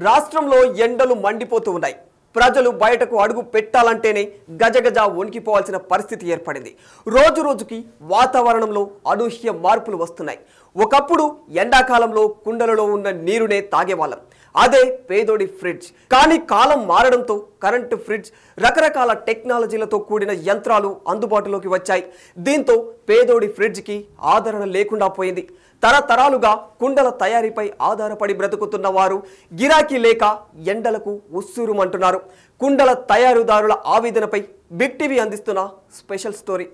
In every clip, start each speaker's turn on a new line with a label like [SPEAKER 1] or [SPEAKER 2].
[SPEAKER 1] రాష్ట్రంలో ఎండలు మండిపోతూ ఉన్నాయి. ప్రజలు బయటకు అడుగు పెట్టాలంటేనే గజగజ వణికిపోవాల్సిన పరిస్థితి ఏర్పడింది. రోజు రోజుకి వాతావరణంలో అనూహ్య మార్పులు వస్తున్నాయి. ఒకప్పుడు ఎండాకాలంలో కుండలలో ఉన్న నీరునే తాగేవాళ్ళం. అదే పేదోడి ఫ్రిడ్జ్. కానీ కాలం మారడంతో కరెంటు ఫ్రిడ్జ్, రకరకాల టెక్నాలజీలతో కూడిన యంత్రాలు అందుబాటులోకి వచ్చాయి. దీంతో పేదోడి ఫ్రిడ్జ్కి ఆదరణ లేకుండా పోయింది. తరతరాలుగా కుండల తయారీపై ఆధారపడి బ్రతుకుతున్న వారు గిరాకీ లేక ఎండలకు ఉస్సురుమంటున్నారు. కుండల తయారీదారుల ఆవేదనపై బిగ్ టీవీ అందిస్తున్న స్పెషల్ స్టోరీ.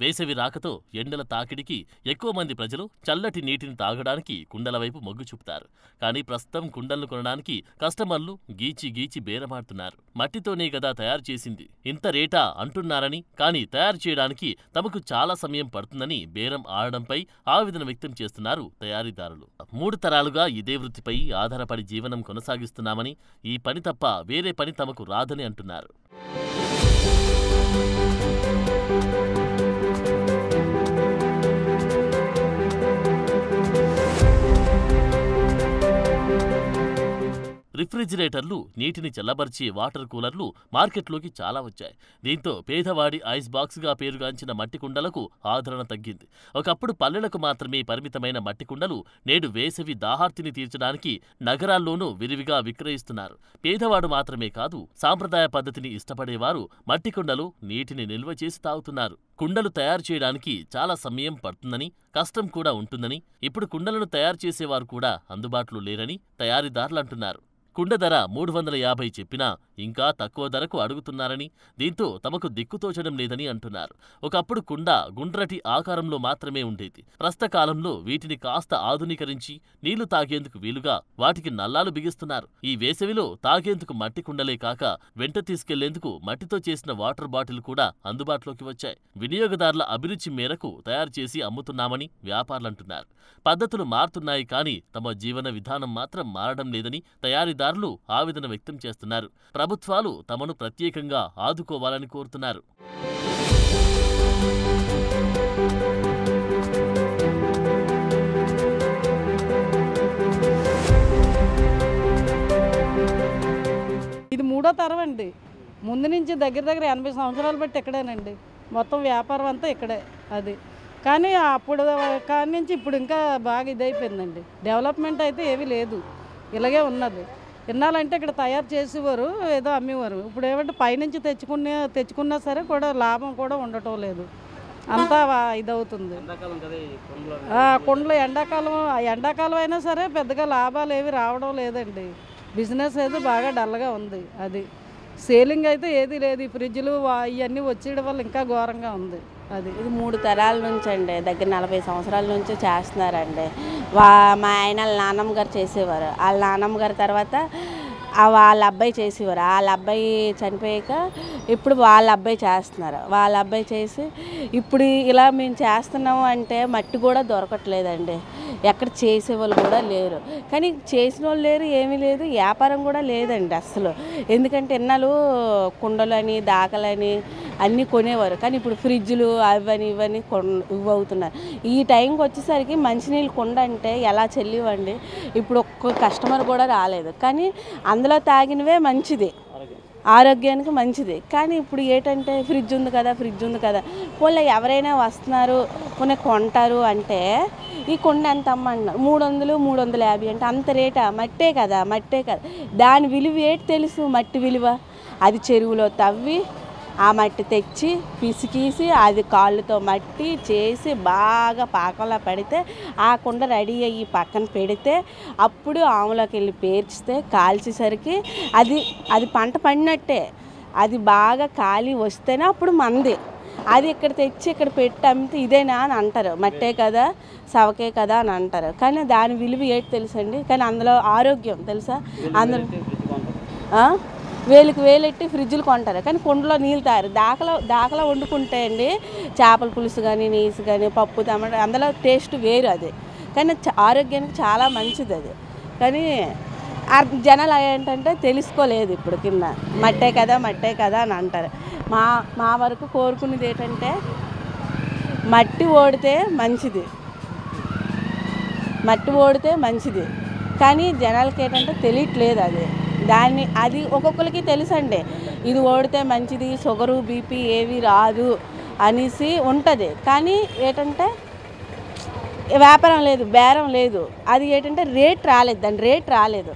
[SPEAKER 2] వేసవి రాకతో ఎండల తాకిడికి ఎక్కువ మంది ప్రజలు చల్లటి నీటిని తాగడానికి కుండల వైపు మొగ్గు చూపుతారు. కానీ ప్రస్తుతం కుండలను కొనడానికి కస్టమర్లు గీచి బేరమాడుతున్నారు. మట్టితోనే గదా తయారు చేసింది, ఇంత రేటా అంటున్నారని, కానీ తయారు చేయడానికి తమకు చాలా సమయం పడుతుందని బేరం ఆడడంపై ఆవేదన వ్యక్తం చేస్తున్నారు తయారీదారులు. 3 తరాలుగా ఇదే వృత్తిపై ఆధారపడి జీవనం కొనసాగిస్తున్నామని, ఈ పని తప్ప వేరే పని తమకు రాదని అంటున్నారు. రిఫ్రిజిరేటర్లు, నీటిని చల్లబరిచే వాటర్ కూలర్లు మార్కెట్లోకి చాలా వచ్చాయి. దీంతో పేదవాడి ఐస్ బాక్స్గా పేరుగాంచిన మట్టి కుండలకు ఆదరణ తగ్గింది. ఒకప్పుడు పల్లెలకు మాత్రమే పరిమితమైన మట్టి కుండలు నేడు వేసవి దాహార్తిని తీర్చడానికి నగరాల్లోనూ విరివిగా విక్రయిస్తున్నారు. పేదవాడు మాత్రమే కాదు, సాంప్రదాయ పద్ధతిని ఇష్టపడేవారు మట్టి కుండలు, నీటిని నిల్వ చేసి తాగుతున్నారు. కుండలు తయారు చేయడానికి చాలా సమయం పడుతుందని, కష్టం కూడా ఉంటుందని, ఇప్పుడు కుండలను తయారు చేసేవారు కూడా అందుబాటులో లేరని తయారీదారులు అంటున్నారు. కుండ ధర 350 చెప్పినా ఇంకా తక్కువ ధరకు అడుగుతున్నారని, దీంతో తమకు దిక్కుతోచడం లేదని అంటున్నారు. ఒకప్పుడు కుండ గుండ్రటి ఆకారంలో మాత్రమే ఉండేది. ప్రస్తుత కాలంలో వీటిని కాస్త ఆధునీకరించి నీళ్లు తాగేందుకు వీలుగా వాటికి నల్లాలు బిగిస్తున్నారు. ఈ వేసవిలో తాగేందుకు మట్టి కుండలే కాక వెంట తీసుకెళ్లేందుకు మట్టితో చేసిన వాటర్ బాటిల్ కూడా అందుబాటులోకి వచ్చాయి. వినియోగదారుల అభిరుచి మేరకు తయారు చేసి అమ్ముతున్నామని వ్యాపారులంటున్నారు. పద్ధతులు మారుతున్నాయి కానీ తమ జీవన విధానం మాత్రం మారడం లేదని తయారీదారులు ఆవేదన వ్యక్తం చేస్తున్నారు. ప్రభుత్వాలు తమను ప్రత్యేకంగా ఆదుకోవాలని కోరుతున్నారు.
[SPEAKER 3] ఇది 3వ తరం అండి. ముందు నుంచి దగ్గర 80 సంవత్సరాలు బట్టి ఇక్కడేనండి. మొత్తం వ్యాపారం అంతా ఇక్కడే. అది కానీ అప్పుడు కాడి నుంచి ఇప్పుడు ఇంకా బాగా ఇదైపోయిందండి. డెవలప్మెంట్ అయితే ఏమీ లేదు, ఇలాగే ఉన్నది. ఇన్నాళ్ళంటే ఇక్కడ తయారు చేసేవారు, ఏదో అమ్మేవారు. ఇప్పుడు ఏమంటే పైనుంచి తెచ్చుకున్నా సరే కూడా లాభం కూడా ఉండటం లేదు, అంతా ఇదవుతుంది. కుండలు ఎండాకాలం అయినా సరే పెద్దగా లాభాలు ఏవి రావడం లేదండి. బిజినెస్ అయితే బాగా డల్గా ఉంది. అది సేలింగ్ అయితే ఏది లేదు. ఈ ఫ్రిడ్జ్లు ఇవన్నీ వచ్చేయడం వల్ల ఇంకా ఘోరంగా ఉంది. అది
[SPEAKER 4] ఇది 3 తరాల నుంచి అండి, దగ్గర 40 సంవత్సరాల నుంచి చేస్తున్నారండి. మా ఆయన నాన్నమ్మ గారు చేసేవారు. వాళ్ళ నాన్నమ్మ గారి తర్వాత వాళ్ళ అబ్బాయి చేసేవారు. వాళ్ళ అబ్బాయి చనిపోయాక ఇప్పుడు వాళ్ళ అబ్బాయి చేస్తున్నారు. వాళ్ళ అబ్బాయి చేసి ఇప్పుడు ఇలా మేము చేస్తున్నాము అంటే మట్టి కూడా దొరకట్లేదండి. ఎక్కడ చేసేవాళ్ళు కూడా లేరు. కానీ చేసిన వాళ్ళు లేరు, ఏమీ లేదు, వ్యాపారం కూడా లేదండి అసలు. ఎందుకంటే ఇన్నాళ్ళు కుండలని దాకలని అన్నీ కొనేవారు. కానీ ఇప్పుడు ఫ్రిడ్జ్లు అవని ఇవన్నీ ఇవి అవుతున్నారు. ఈ టైంకి వచ్చేసరికి మంచినీళ్ళు కుండ అంటే ఎలా చెల్లివ్వండి. ఇప్పుడు ఒక్క కస్టమర్ కూడా రాలేదు. కానీ అందులో తాగినవే మంచిది, ఆరోగ్యానికి మంచిది. కానీ ఇప్పుడు ఏంటంటే ఫ్రిడ్జ్ ఉంది కదా పోలే ఎవరైనా వస్తున్నారు కొంటారు అంటే ఈ కుండ ఎంత అమ్మంటున్నారు, 300 350 అంటే అంత రేటా? మట్టే కదా. దాని విలువ ఏంటి తెలుసు? మట్టి విలువ. అది చెరువులో తవ్వి ఆ మట్టి తెచ్చి పిసికీసి అది కాళ్ళతో మట్టి చేసి బాగా పాకంలో పడితే ఆ కుండ రెడీ అయ్యి పక్కన పెడితే అప్పుడు ఆవులోకి వెళ్ళి పేర్చితే కాల్చేసరికి అది పంట పడినట్టే. అది బాగా కాలి వస్తేనే అప్పుడు మంది. అది ఇక్కడ తెచ్చి ఇక్కడ పెట్టి అమ్మితే ఇదేనా అని అంటారు. మట్టే కదా, సవకే కదా అని అంటారు. కానీ దాని విలువ ఏంటి తెలుసండి. కానీ అందులో ఆరోగ్యం తెలుసా? అందులో వేలకు వేలెట్టి ఫ్రిడ్జ్లు కొంటారు. కానీ కుండలో నీళ్ళు తారు. దాకలా వండుకుంటే అండి చేపల పులుసు కానీ, నీసు కానీ, పప్పు టమాటా అందులో టేస్ట్ వేరు. అది కానీ ఆరోగ్యానికి చాలా మంచిది అది. కానీ జనాలు ఏంటంటే తెలుసుకోలేదు ఇప్పుడు కింద మట్టే కదా అని అంటారు. మా వరకు కోరుకునేది ఏంటంటే మట్టి ఓడితే మంచిది, కానీ జనాలకి ఏంటంటే తెలియట్లేదు అది ఒక్కొక్కరికి తెలుసండి. ఇది ఓడితే మంచిది, షుగరు బీపీ ఏవి రాదు అనేసి ఉంటుంది. కానీ ఏంటంటే వ్యాపారం లేదు, బేరం లేదు. అది ఏంటంటే దాని రేట్ రాలేదు.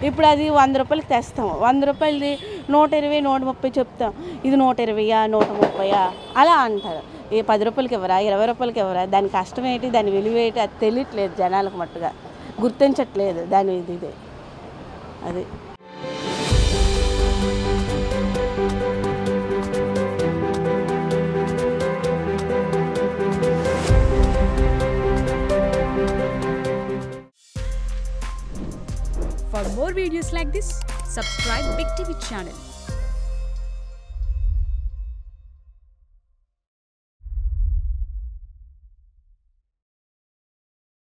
[SPEAKER 4] ఇప్పుడు అది 100 రూపాయలకి తెస్తాం, 100 రూపాయలది 120, 130 చెప్తాం. ఇది 120, 130 అలా అంటారు. 10 రూపాయలకి ఎవరా, 20 రూపాయలకి ఎవరా? దాని కష్టం ఏంటి, దాని విలువ ఏంటి అది తెలియట్లేదు జనాలకు, మట్టుగా గుర్తించట్లేదు దాని ఇది అది.
[SPEAKER 5] For more videos like this, subscribe Big TV channel.